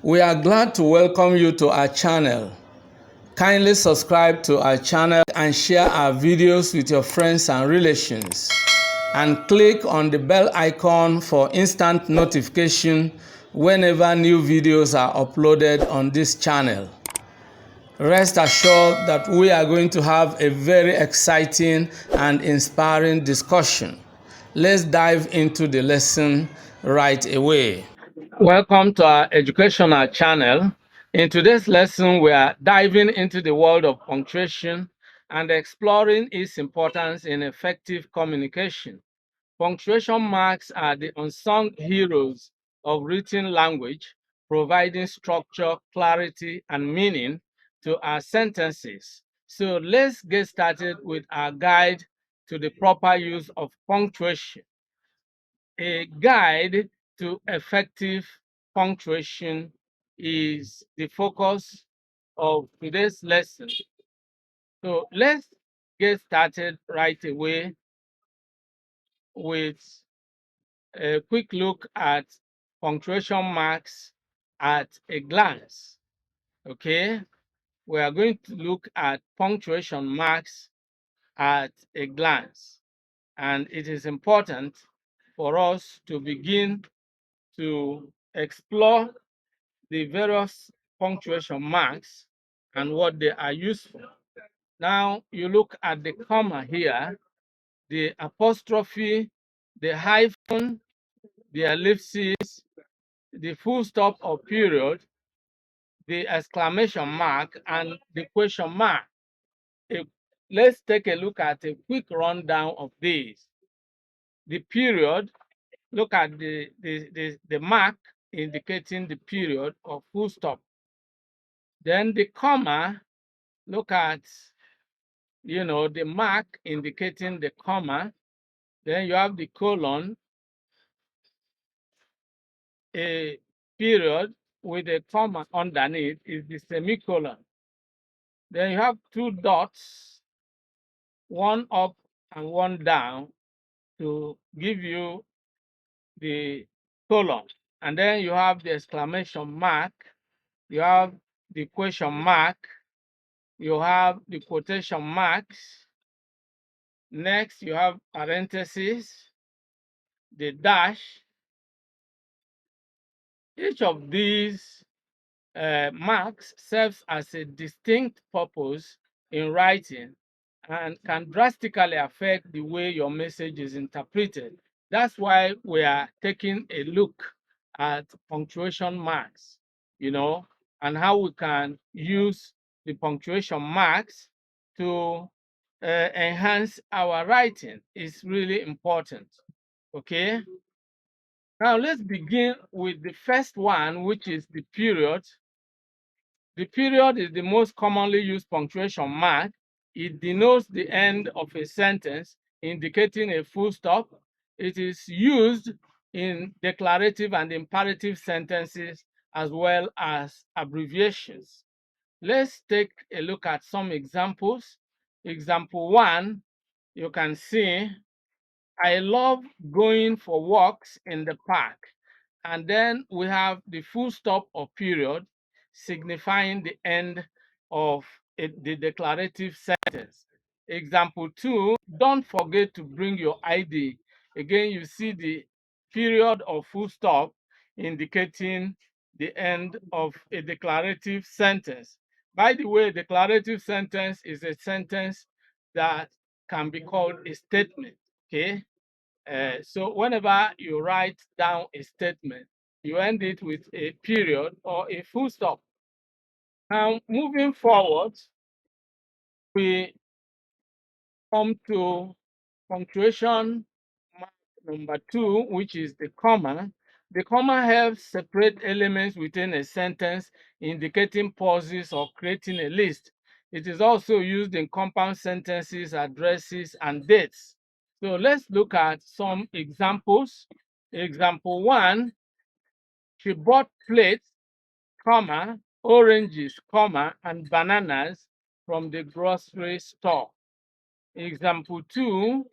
We are glad to welcome you to our channel. Kindly subscribe to our channel and share our videos with your friends and relations. And click on the bell icon for instant notification whenever new videos are uploaded on this channel. Rest assured that we are going to have a very exciting and inspiring discussion. Let's dive into the lesson right away. Welcome to our educational channel. In today's lesson, we are diving into the world of punctuation and exploring its importance in effective communication. Punctuation marks are the unsung heroes of written language, providing structure, clarity, and meaning to our sentences. So let's get started with our guide to the proper use of punctuation. A guide to effective punctuation is the focus of today's lesson. So let's get started right away with a quick look at punctuation marks at a glance. Okay, we are going to look at punctuation marks at a glance, and it is important for us to begin to explore the various punctuation marks and what they are used for. Now, you look at the comma here, the apostrophe, the hyphen, the ellipsis, the full stop or period, the exclamation mark, and the question mark. Let's take a look at a quick rundown of these. The period, look at the mark indicating the period or full stop. Then the comma, look at the mark indicating the comma. Then you have the colon, a period with a comma underneath is the semicolon. Then you have two dots, one up and one down, to give you the colon. And then you have the exclamation mark, you have the question mark, you have the quotation marks. Next, you have parentheses, the dash. Each of these marks serves as a distinct purpose in writing and can drastically affect the way your message is interpreted. That's why we are taking a look at punctuation marks, and how we can use the punctuation marks to enhance our writing is really important. Okay. Now let's begin with the first one, which is the period. The period is the most commonly used punctuation mark. It denotes the end of a sentence, indicating a full stop. It is used in declarative and imperative sentences as well as abbreviations. Let's take a look at some examples. Example 1, you can see, I love going for walks in the park. And then we have the full stop or period signifying the end of the declarative sentence. Example 2, don't forget to bring your ID. Again, you see the period or full stop indicating the end of a declarative sentence. By the way, a declarative sentence is a sentence that can be called a statement. Okay. So whenever you write down a statement, you end it with a period or a full stop. Now, moving forward, we come to punctuation mark number 2, which is the comma. The comma helps separate elements within a sentence, indicating pauses or creating a list. It is also used in compound sentences, addresses, and dates. So let's look at some examples. Example 1, she bought plates, comma, oranges, comma, and bananas from the grocery store. Example 2,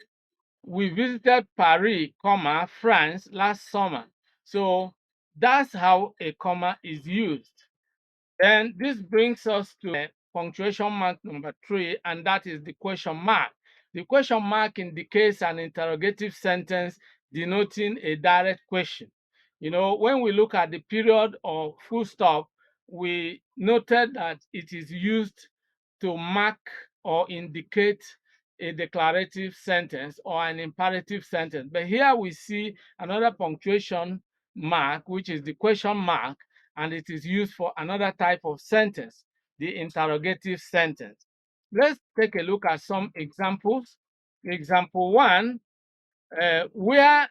we visited Paris, comma, France last summer. So That's how a comma is used. Then this brings us to punctuation mark number 3, and that is the question mark. The question mark indicates an interrogative sentence denoting a direct question. When we look at the period or full stop, we noted that it is used to mark or indicate a declarative sentence or an imperative sentence. But here we see another punctuation mark, which is the question mark, and it is used for another type of sentence, the interrogative sentence. Let's take a look at some examples. Example 1, where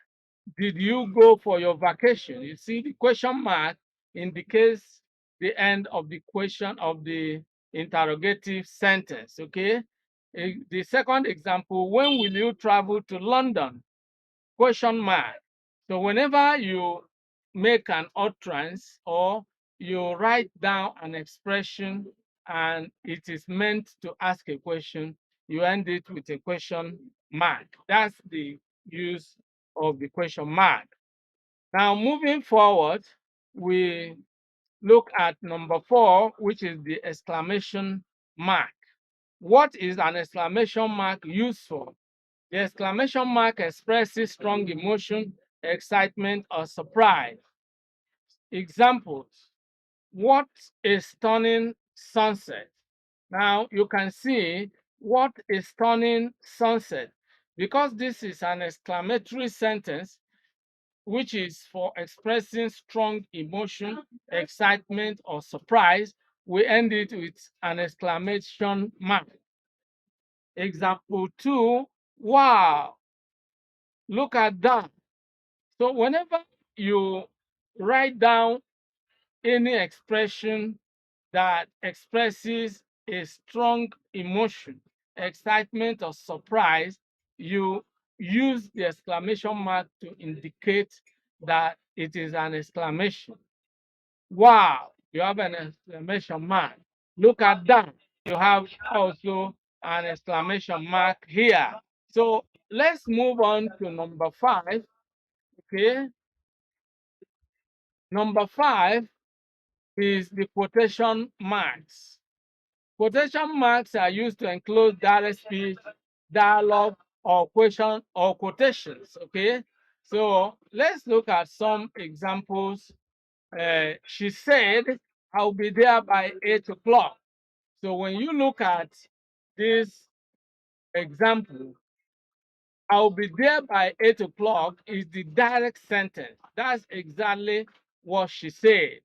did you go for your vacation? You see, the question mark indicates the end of the question of the interrogative sentence, okay? The second example, when will you travel to London? Question mark. So whenever you make an utterance or you write down an expression and it is meant to ask a question, you end it with a question mark. That's the use of the question mark. Now, moving forward, we look at number 4, which is the exclamation mark. What is an exclamation mark used for? The exclamation mark expresses strong emotion, excitement, or surprise. Examples: what a stunning sunset. Now you can see what a stunning sunset. Because this is an exclamatory sentence, which is for expressing strong emotion, excitement, or surprise, we end it with an exclamation mark. Example 2, wow, look at that. So whenever you write down any expression that expresses a strong emotion, excitement, or surprise, you use the exclamation mark to indicate that it is an exclamation. Wow, you have an exclamation mark. Look at that. You have also an exclamation mark here. So let's move on to number 5. Okay. Number 5 is the quotation marks. Quotation marks are used to enclose direct speech, dialogue, or question or quotations. Okay, so let's look at some examples. She said, "I'll be there by 8 o'clock." So when you look at this example, "I'll be there by 8 o'clock" is the direct sentence. That's exactly what she said.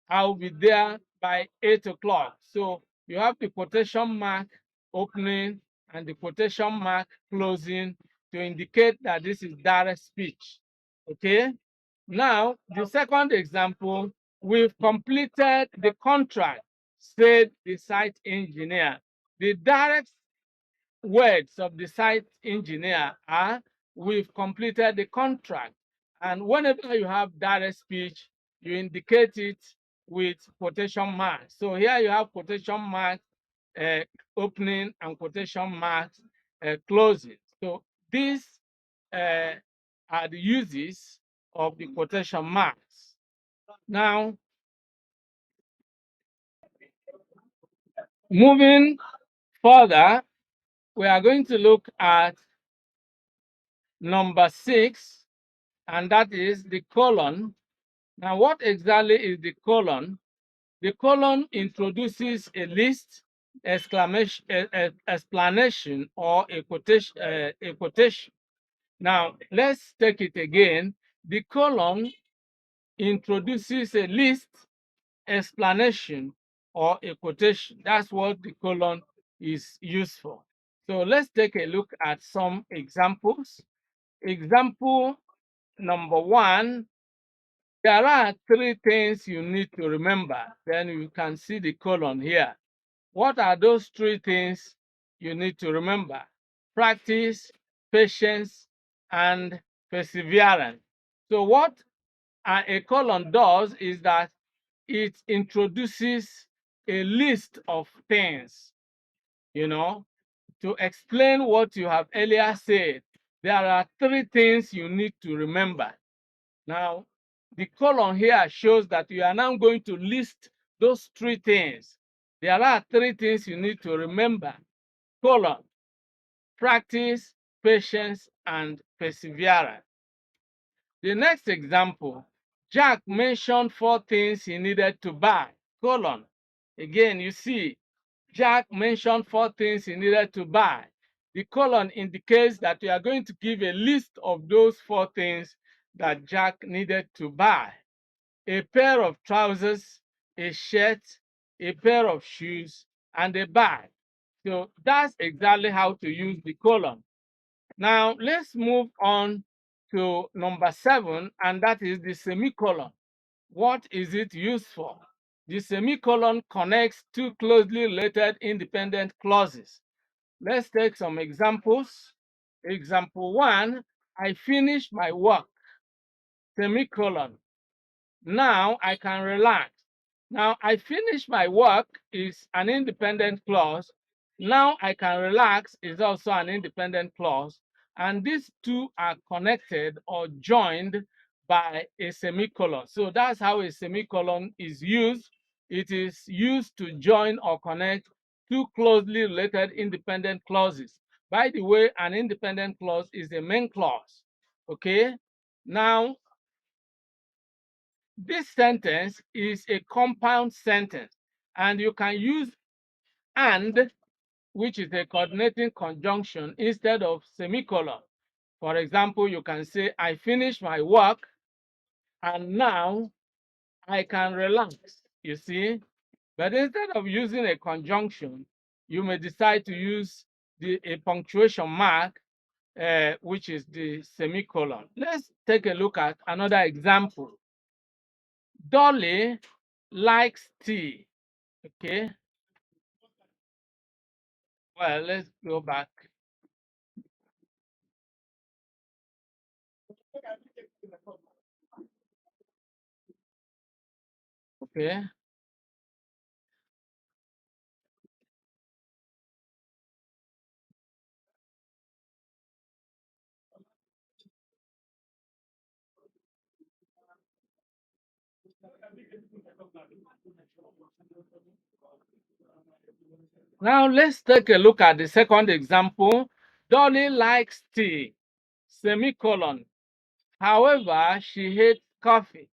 I'll be there by 8 o'clock. So you have the quotation mark opening and the quotation mark closing to indicate that this is direct speech. Okay. Now, the second example, we've completed the contract, said the site engineer. The direct words of the site engineer are, "We've completed the contract." And whenever you have direct speech, you indicate it with quotation marks. So here you have quotation marks opening and quotation marks closing. So these are the uses of the quotation marks. Now, moving further, we are going to look at number 6, and that is the colon. Now, what exactly is the colon? The colon introduces a list, exclamation, explanation, or a quotation. Now, let's take it again. The colon introduces a list, explanation, or a quotation. That's what the colon is used for. So let's take a look at some examples. Example number 1, there are 3 things you need to remember. Then you can see the colon here. What are those 3 things you need to remember? Practice, patience, and perseverance. So what a colon does is that it introduces a list of things, to explain what you have earlier said. There are 3 things you need to remember. Now, the colon here shows that you are now going to list those three things. There are three things you need to remember: colon, practice, patience, and perseverance. The next example, Jack mentioned 4 things he needed to buy, colon. Again, you see, Jack mentioned 4 things he needed to buy. The colon indicates that you are going to give a list of those 4 things that Jack needed to buy: a pair of trousers, a shirt, a pair of shoes, and a bag. So that's exactly how to use the colon. Now let's move on to number 7, and that is the semicolon. What is it used for? The semicolon connects two closely related independent clauses. Let's take some examples. Example 1, I finished my work, semicolon. Now I can relax. Now I finished my work is an independent clause. Now I can relax is also an independent clause. And these two are connected or joined by a semicolon. So that's how a semicolon is used. It is used to join or connect two closely related independent clauses. By the way, an independent clause is a main clause. Okay? Now, this sentence is a compound sentence, and you can use and, which is a coordinating conjunction, instead of semicolon. For example, you can say, I finished my work and now I can relax. You see? But instead of using a conjunction, you may decide to use a punctuation mark, which is the semicolon. Let's take a look at another example. Dolly likes tea. Okay, well, let's go back. Okay, now let's take a look at the second example. Dolly likes tea, semicolon. However, she hates coffee.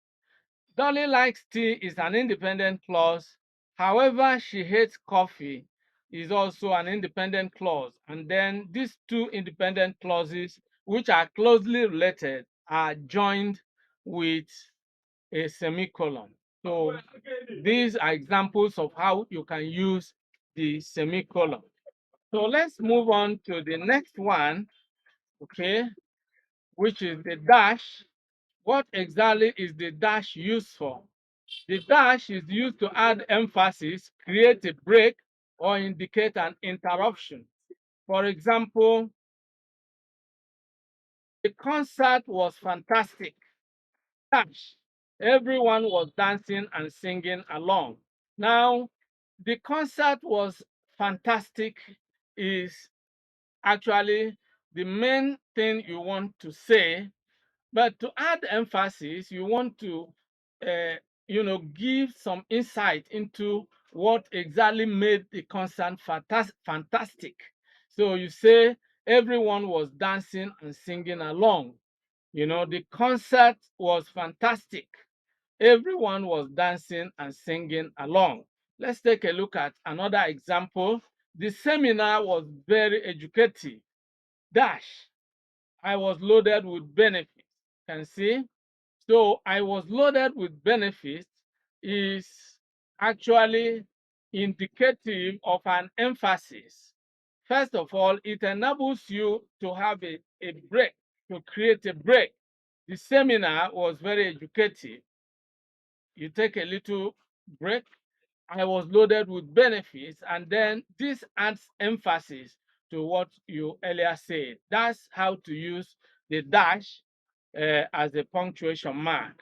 Dolly likes tea is an independent clause. However, she hates coffee is also an independent clause. And then these two independent clauses, which are closely related, are joined with a semicolon. So these are examples of how you can use the semicolon. So let's move on to the next one, okay, which is the dash. What exactly is the dash used for? The dash is used to add emphasis, create a break, or indicate an interruption. For example, the concert was fantastic. Dash. Everyone was dancing and singing along. Now, the concert was fantastic is actually the main thing you want to say, but to add emphasis, you want to, give some insight into what exactly made the concert fantastic. So you say everyone was dancing and singing along. The concert was fantastic. Everyone was dancing and singing along. Let's take a look at another example. The seminar was very educative. Dash. I was loaded with benefits. Can see? So I was loaded with benefits is actually indicative of an emphasis. First of all, it enables you to have a break, to create a break. The seminar was very educative. You take a little break. I was loaded with benefits, and then this adds emphasis to what you earlier said. That's how to use the dash as a punctuation mark.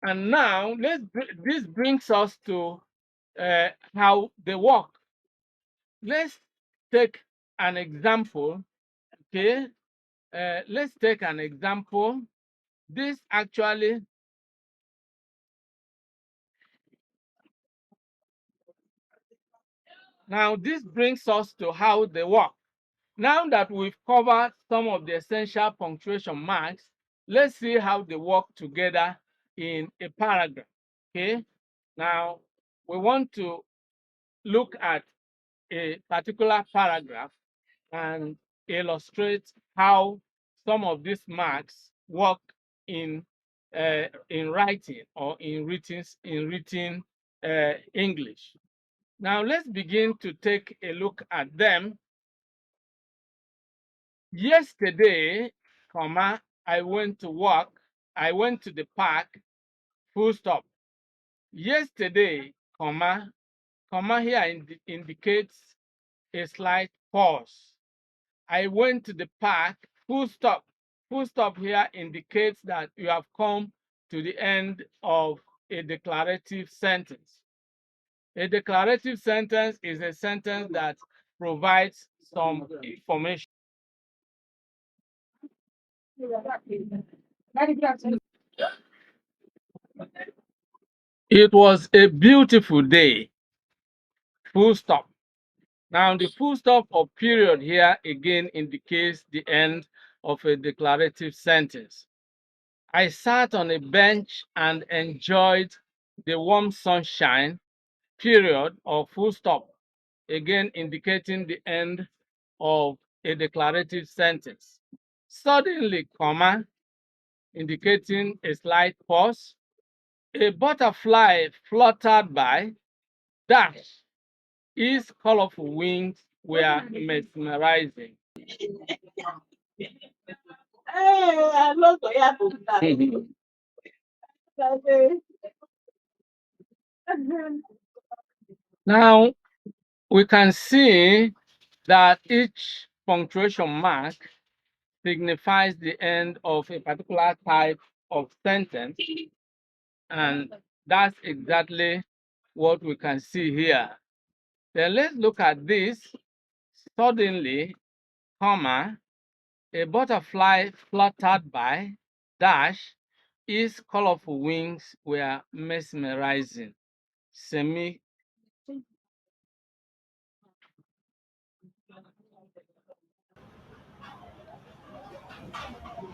And now this brings us to how they work. Let's take an example. Okay, let's take an example. This actually now this brings us to how they work. Now that we've covered some of the essential punctuation marks, let's see how they work together in a paragraph. Okay. Now we want to look at a particular paragraph and illustrate how some of these marks work in writing or in written English. Now let's begin to take a look at them. Yesterday, comma, I went to work. I went to the park. Full stop. Yesterday, comma here indicates a slight pause. I went to the park. Full stop. Full stop here indicates that you have come to the end of a declarative sentence. A declarative sentence is a sentence that provides some information. It was a beautiful day. Full stop. Now, the full stop or period here again indicates the end of a declarative sentence. I sat on a bench and enjoyed the warm sunshine, period or full stop, again indicating the end of a declarative sentence. Suddenly, comma, indicating a slight pause. A butterfly fluttered by, dash, his colorful wings were mesmerizing. Now, we can see that each punctuation mark signifies the end of a particular type of sentence, and that's exactly what we can see here. Then let's look at this. Suddenly, comma, a butterfly fluttered by, dash, his colorful wings were mesmerizing. Semi.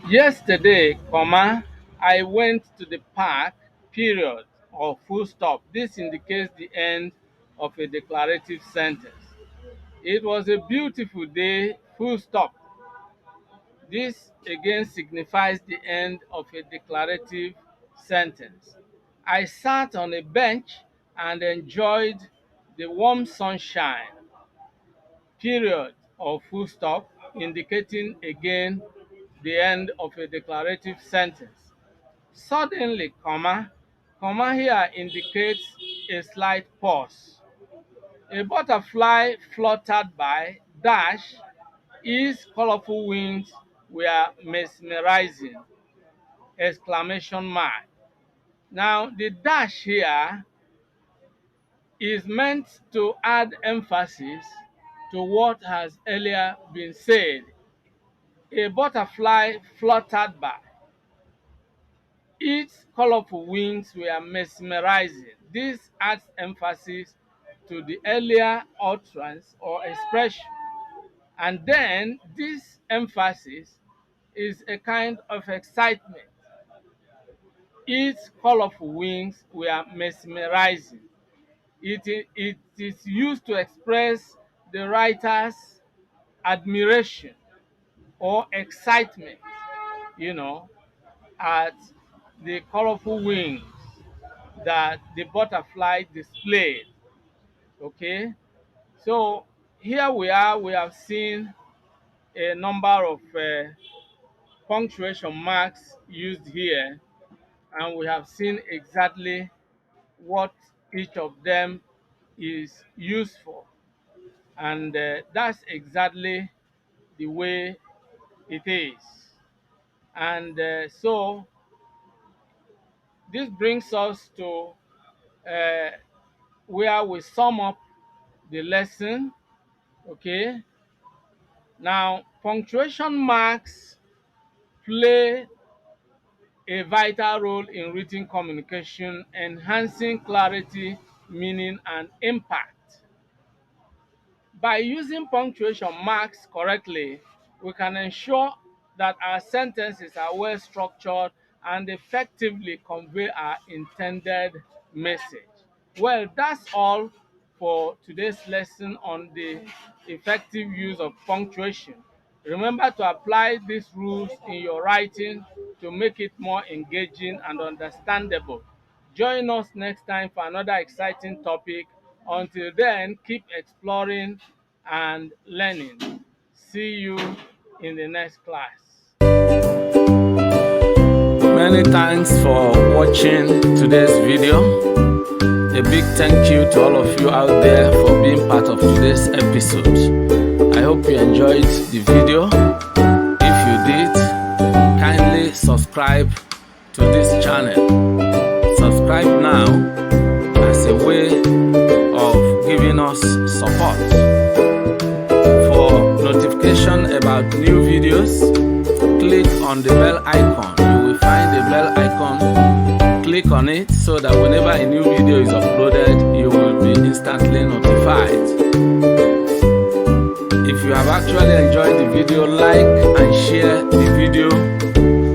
Yesterday, comma, I went to the park, period, or full stop. This indicates the end of a declarative sentence. It was a beautiful day, full stop. This again signifies the end of a declarative sentence. I sat on a bench and enjoyed the warm sunshine, period or full stop, indicating again the end of a declarative sentence. Suddenly, comma here indicates a slight pause. A butterfly fluttered by, dash, his colorful wings were mesmerizing, exclamation mark. Now, the dash here is meant to add emphasis to what has earlier been said. A butterfly fluttered by. Its colorful wings were mesmerizing. This adds emphasis to the earlier utterance or expression. And then this emphasis is a kind of excitement. Its colorful wings were mesmerizing. It is used to express the writer's admiration or excitement, you know, at the colorful wings that the butterfly displayed. Okay, so here we are, we have seen a number of punctuation marks used here, and we have seen exactly what each of them is used for, and that's exactly the way it is. And so this brings us to uh, where we sum up the lesson. Okay, now punctuation marks play a vital role in written communication, enhancing clarity, meaning, and impact. By using punctuation marks correctly, we can ensure that our sentences are well structured and effectively convey our intended message. Well, that's all for today's lesson on the effective use of punctuation. Remember to apply these rules in your writing to make it more engaging and understandable. Join us next time for another exciting topic. Until then, keep exploring and learning. See you in the next class. Many thanks for watching today's video. A big thank you to all of you out there for being part of today's episode. I hope you enjoyed the video. If you did, kindly subscribe to this channel. Subscribe now as a way of giving us support. For notification about new videos, click on the bell icon. You will find the bell icon. Click on it so that whenever a new video is uploaded, you will be instantly notified. If you have actually enjoyed the video, like and share the video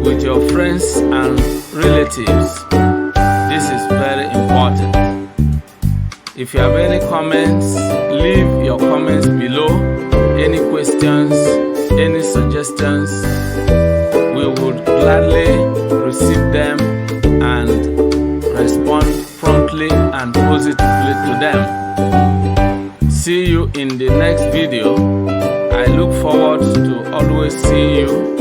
with your friends and relatives. This is very important. If you have any comments, leave your comments below. Any questions, any suggestions, we would gladly receive them and respond promptly and positively to them. See you in the next video. I look forward to always seeing you